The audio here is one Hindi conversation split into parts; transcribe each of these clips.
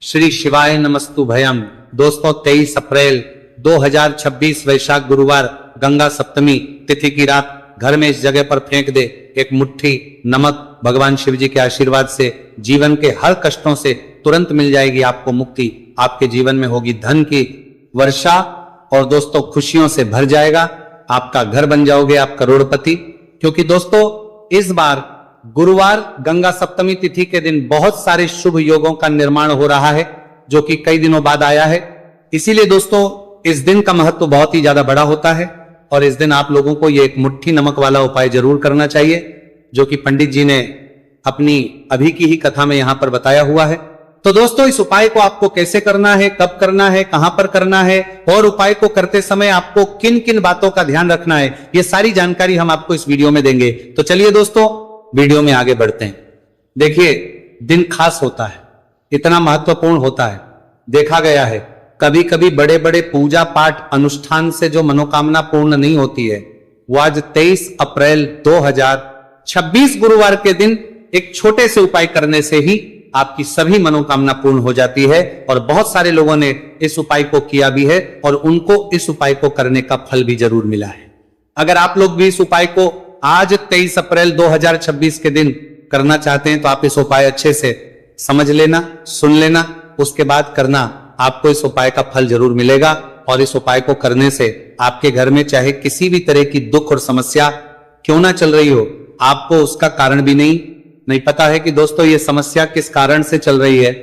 श्री शिवाय नमस्तु भयम। दोस्तों 23 अप्रैल 2026 वैशाख गुरुवार गंगा सप्तमी तिथि की रात घर में इस जगह पर फेंक दे एक मुट्ठी नमक। भगवान शिव जी के आशीर्वाद से जीवन के हर कष्टों से तुरंत मिल जाएगी आपको मुक्ति। आपके जीवन में होगी धन की वर्षा और दोस्तों खुशियों से भर जाएगा। आपका घर बन जाओगे आप करोड़पति। क्योंकि दोस्तों इस बार गुरुवार गंगा सप्तमी तिथि के दिन बहुत सारे शुभ योगों का निर्माण हो रहा है जो कि कई दिनों बाद आया है। इसीलिए दोस्तों इस दिन का महत्व बहुत ही ज्यादा बड़ा होता है और इस दिन आप लोगों को ये एक मुट्ठी नमक वाला उपाय जरूर करना चाहिए जो कि पंडित जी ने अपनी अभी की ही कथा में यहां पर बताया हुआ है। तो दोस्तों इस उपाय को आपको कैसे करना है, कब करना है, कहां पर करना है और उपाय को करते समय आपको किन किन बातों का ध्यान रखना है, ये सारी जानकारी हम आपको इस वीडियो में देंगे। तो चलिए दोस्तों वीडियो में आगे बढ़ते हैं। देखिए दिन खास होता है, इतना महत्वपूर्ण होता है। देखा गया है कभी कभी बड़े बड़े पूजा पाठ अनुष्ठान से जो मनोकामना पूर्ण नहीं होती है वो आज 23 अप्रैल 2026 गुरुवार के दिन एक छोटे से उपाय करने से ही आपकी सभी मनोकामना पूर्ण हो जाती है। और बहुत सारे लोगों ने इस उपाय को किया भी है और उनको इस उपाय को करने का फल भी जरूर मिला है। अगर आप लोग भी इस उपाय को आज 23 अप्रैल 2026 के दिन करना चाहते हैं तो आप इस उपाय अच्छे से समझ लेना, सुन लेना, उसके बाद करना। आपको इस उपाय का फल जरूर मिलेगा और इस उपाय को करने से आपके घर में चाहे किसी भी तरह की दुख और समस्या क्यों ना चल रही हो, आपको उसका कारण भी नहीं पता है कि दोस्तों ये समस्या किस कारण से चल रही है।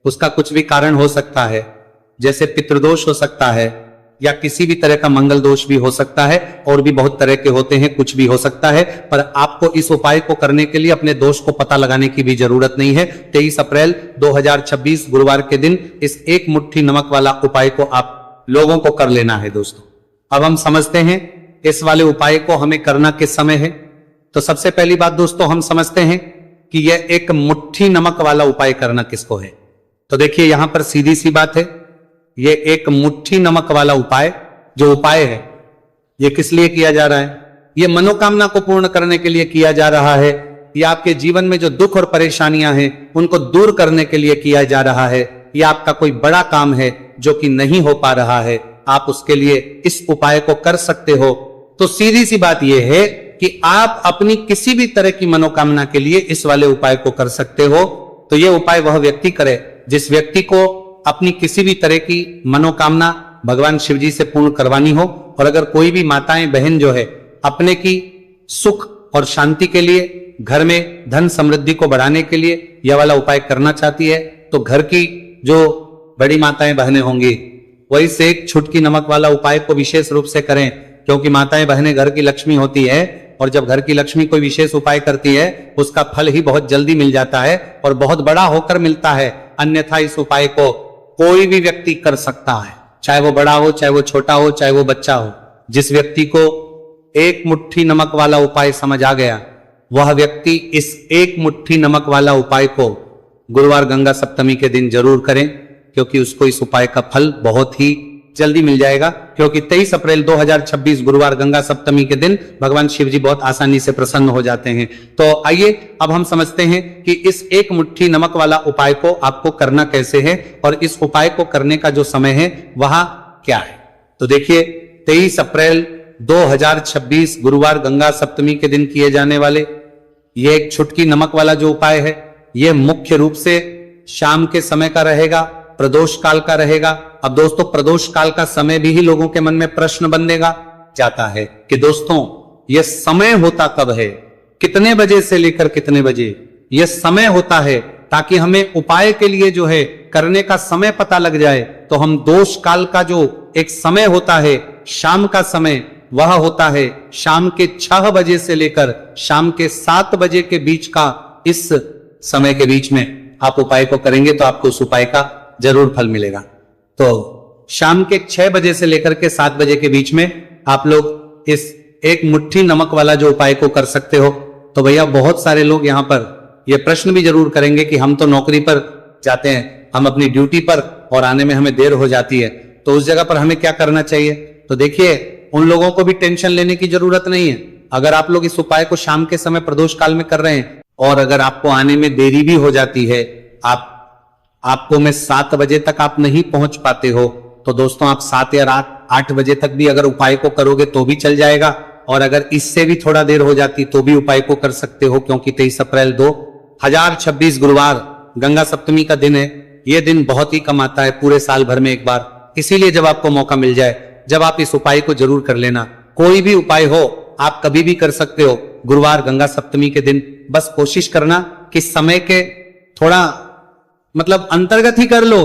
उसका कुछ भी कारण हो सकता है, जैसे पितृदोष हो सकता है या किसी भी तरह का मंगल दोष भी हो सकता है और भी बहुत तरह के होते हैं, कुछ भी हो सकता है। पर आपको इस उपाय को करने के लिए अपने दोष को पता लगाने की भी जरूरत नहीं है। 23 अप्रैल 2026 गुरुवार के दिन इस एक मुट्ठी नमक वाला उपाय को आप लोगों को कर लेना है। दोस्तों अब हम समझते हैं इस वाले उपाय को हमें करना किस समय है। तो सबसे पहली बात दोस्तों हम समझते हैं कि यह एक मुट्ठी नमक वाला उपाय करना किसको है। तो देखिए यहां पर सीधी सी बात है, ये एक मुट्ठी नमक वाला उपाय जो उपाय है ये किस लिए किया जा रहा है? ये मनोकामना को पूर्ण करने के लिए किया जा रहा है। ये आपके जीवन में जो दुख और परेशानियां हैं उनको दूर करने के लिए किया जा रहा है। ये आपका कोई बड़ा काम है जो कि नहीं हो पा रहा है, आप उसके लिए इस उपाय को कर सकते हो। तो सीधी सी बात यह है कि आप अपनी किसी भी तरह की मनोकामना के लिए इस वाले उपाय को कर सकते हो। तो यह उपाय वह व्यक्ति करे जिस व्यक्ति को अपनी किसी भी तरह की मनोकामना भगवान शिव जी से पूर्ण करवानी हो। और अगर कोई भी माताएं बहन जो है अपने की सुख और शांति के लिए, घर में धन समृद्धि को बढ़ाने के लिए यह वाला उपाय करना चाहती है तो घर की जो बड़ी माताएं बहनें होंगी वही से एक छुटकी नमक वाला उपाय को विशेष रूप से करें। क्योंकि माताएं बहनें घर की लक्ष्मी होती है और जब घर की लक्ष्मी कोई विशेष उपाय करती है उसका फल ही बहुत जल्दी मिल जाता है और बहुत बड़ा होकर मिलता है। अन्यथा इस उपाय को कोई भी व्यक्ति कर सकता है, चाहे वो बड़ा हो, चाहे वो छोटा हो, चाहे वो बच्चा हो। जिस व्यक्ति को एक मुट्ठी नमक वाला उपाय समझ आ गया वह व्यक्ति इस एक मुट्ठी नमक वाला उपाय को गुरुवार गंगा सप्तमी के दिन जरूर करें क्योंकि उसको इस उपाय का फल बहुत ही जल्दी मिल जाएगा। क्योंकि 23 अप्रैल 2026 गुरुवार गंगा सप्तमी के दिन भगवान शिव जी बहुत आसानी से प्रसन्न हो जाते हैं। तो आइए अब हम समझते हैं कि इस एक मुट्ठी नमक वाला उपाय को आपको करना कैसे है और इस उपाय को करने का जो समय है वह क्या है। तो देखिए 23 अप्रैल 2026 गुरुवार गंगा सप्तमी के दिन किए जाने वाले यह एक छुटकी नमक वाला जो उपाय है यह मुख्य रूप से शाम के समय का रहेगा, प्रदोष काल का रहेगा। अब दोस्तों प्रदोष काल का समय भी ही लोगों के मन में प्रश्न बनेगा जाता है कि दोस्तों यह समय होता कब है, कितने बजे से लेकर कितने बजे यह समय होता है, ताकि हमें उपाय के लिए जो है करने का समय पता लग जाए। तो हम दोष काल का जो एक समय होता है शाम का समय वह होता है शाम के 6 बजे से लेकर शाम के 7 बजे के बीच का। इस समय के बीच में आप उपाय को करेंगे तो आपको उस उपाय का जरूर फल मिलेगा। तो शाम के 6 बजे से लेकर के 7 बजे के बीच में आप लोग इस एक मुट्ठी नमक वाला जो उपाय को कर सकते हो। तो भैया बहुत सारे लोग यहाँ पर ये प्रश्न भी जरूर करेंगे कि हम तो नौकरी पर जाते हैं, हम अपनी ड्यूटी पर और आने में हमें देर हो जाती है, तो उस जगह पर हमें क्या करना चाहिए। तो देखिए उन लोगों को भी टेंशन लेने की जरूरत नहीं है। अगर आप लोग इस उपाय को शाम के समय प्रदोष काल में कर रहे हैं और अगर आपको आने में देरी भी हो जाती है, आप आपको मैं 7 बजे तक आप नहीं पहुंच पाते हो, तो दोस्तों आप 7 या रात 8 बजे तक भी अगर उपाय को करोगे तो भी चल जाएगा, और अगर इससे भी थोड़ा देर हो जाती तो भी उपाय को कर सकते हो, क्योंकि 23 अप्रैल 2026 गुरुवार गंगा सप्तमी का दिन है। यह दिन बहुत ही कम आता है पूरे साल भर में एक बार, इसीलिए जब आपको मौका मिल जाए, जब आप इस उपाय को जरूर कर लेना। कोई भी उपाय हो आप कभी भी कर सकते हो गुरुवार गंगा सप्तमी के दिन। बस कोशिश करना कि समय के थोड़ा मतलब अंतर्गत ही कर लो,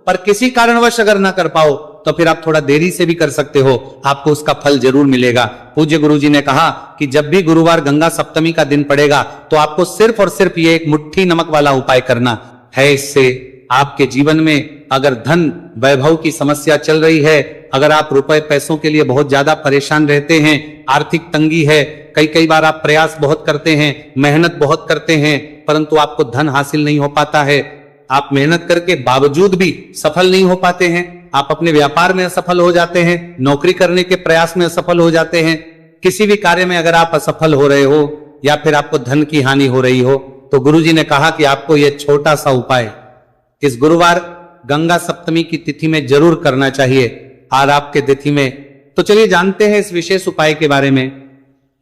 पर किसी कारणवश अगर ना कर पाओ तो फिर आप थोड़ा देरी से भी कर सकते हो, आपको उसका फल जरूर मिलेगा। पूज्य गुरुजी ने कहा कि जब भी गुरुवार गंगा सप्तमी का दिन पड़ेगा तो आपको सिर्फ और सिर्फ ये एक मुट्ठी नमक वाला उपाय करना है। इससे आपके जीवन में अगर धन वैभव की समस्या चल रही है, अगर आप रुपए पैसों के लिए बहुत ज्यादा परेशान रहते हैं, आर्थिक तंगी है, कई बार आप प्रयास बहुत करते हैं, मेहनत बहुत करते हैं, परंतु आपको धन हासिल नहीं हो पाता है, आप मेहनत करके बावजूद भी सफल नहीं हो पाते हैं, आप अपने व्यापार में असफल हो जाते हैं, नौकरी करने के प्रयास में असफल हो जाते हैं, किसी भी कार्य में अगर आप असफल हो रहे हो या फिर आपको धन की हानि हो रही हो, तो गुरुजी ने कहा कि आपको यह छोटा सा उपाय इस गुरुवार गंगा सप्तमी की तिथि में जरूर करना चाहिए। और आपके तिथि में तो चलिए जानते हैं इस विशेष उपाय के बारे में,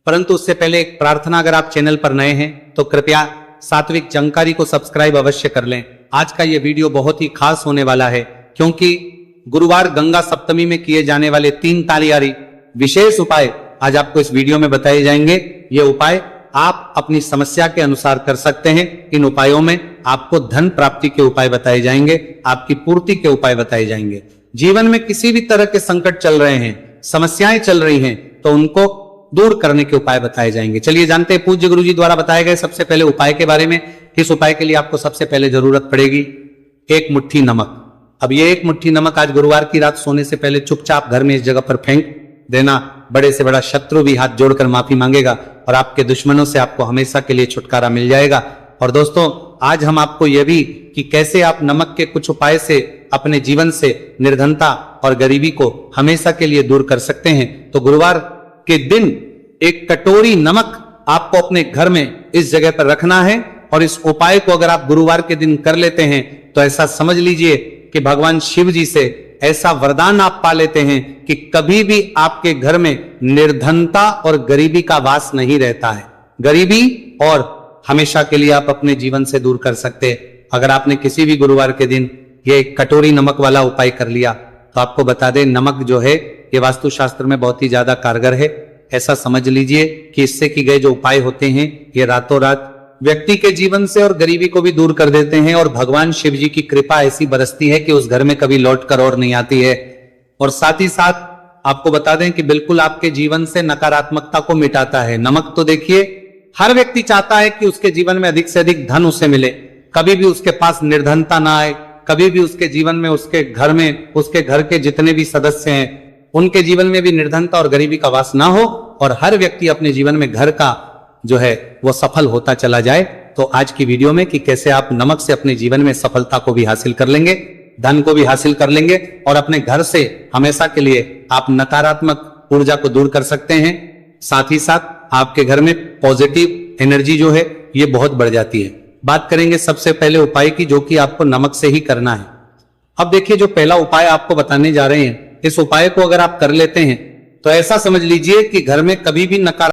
परंतु उससे पहले एक प्रार्थना, अगर आप चैनल पर नए हैं तो कृपया सात्विक जानकारी को सब्सक्राइब अवश्य कर लें। आज का यह वीडियो बहुत ही खास होने वाला है, क्योंकि गुरुवार गंगा सप्तमी में किए जाने वाले 3 कार्यकारी विशेष उपाय आज आपको इस वीडियो में बताए जाएंगे। ये उपाय आप अपनी समस्या के अनुसार कर सकते हैं। इन उपायों में आपको धन प्राप्ति के उपाय बताए जाएंगे, आपकी पूर्ति के उपाय बताए जाएंगे। जीवन में किसी भी तरह के संकट चल रहे हैं, समस्याएं चल रही हैं, तो उनको दूर करने के उपाय बताए जाएंगे। चलिए जानते हैं पूज्य गुरुजी द्वारा बताए गए सबसे पहले उपाय के बारे में। इस उपाय के लिए आपको सबसे पहले जरूरत पड़ेगी 1 मुट्ठी नमक। अब ये 1 मुट्ठी नमक आज गुरुवार की रात सोने से पहले चुपचाप घर में इस जगह पर फेंक देना। बड़े से बड़ा शत्रु भी हाथ जोड़कर माफी मांगेगा और आपके दुश्मनों से आपको हमेशा के लिए छुटकारा मिल जाएगा। और दोस्तों आज हम आपको यह भी कि कैसे आप नमक के कुछ उपाय से अपने जीवन से निर्धनता और गरीबी को हमेशा के लिए दूर कर सकते हैं। तो गुरुवार के दिन 1 कटोरी नमक आपको अपने घर में इस जगह पर रखना है, और इस उपाय को अगर आप गुरुवार के दिन कर लेते हैं तो ऐसा समझ लीजिए कि भगवान शिव जी से ऐसा वरदान आप पा लेते हैं कि कभी भी आपके घर में निर्धनता और गरीबी का वास नहीं रहता है। गरीबी और हमेशा के लिए आप अपने जीवन से दूर कर सकते हैं। अगर आपने किसी भी गुरुवार के दिन ये 1 कटोरी नमक वाला उपाय कर लिया, तो आपको बता दें नमक जो है ये वास्तुशास्त्र में बहुत ही ज्यादा कारगर है। ऐसा समझ लीजिए कि इससे की गए जो उपाय होते हैं ये रातों रात व्यक्ति के जीवन से और गरीबी को भी दूर कर देते हैं, और भगवान शिव जी की कृपा ऐसी बरसती है कि उस घर में कभी लौट कर और नहीं आती है। और साथ ही साथ आपको बता दें कि बिल्कुल आपके जीवन से नकारात्मकता को मिटाता है। नमक तो देखिए हर व्यक्ति चाहता है कि उसके जीवन में अधिक से अधिक धन उसे मिले, कभी भी उसके पास निर्धनता ना आए, कभी भी उसके जीवन में उसके घर में उसके घर के जितने भी सदस्य हैं उनके जीवन में भी निर्धनता और गरीबी का वास ना हो, और हर व्यक्ति अपने जीवन में घर का जो है वो सफल होता चला जाए। तो आज की वीडियो में कि कैसे आप नमक से अपने जीवन में सफलता को भी हासिल कर लेंगे, धन को भी हासिल कर लेंगे, और अपने घर से हमेशा के लिए आप नकारात्मक ऊर्जा को दूर कर सकते हैं। साथ ही साथ आपके घर में पॉजिटिव एनर्जी जो है ये बहुत बढ़ जाती है। बात करेंगे सबसे पहले उपाय की, जो कि आपको नमक से ही करना है। अब देखिए जो पहला उपाय आपको बताने जा रहे हैं, इस उपाय को अगर आप कर लेते हैं तो ऐसा समझ लीजिए कि घर में कभी भी नकारात्मक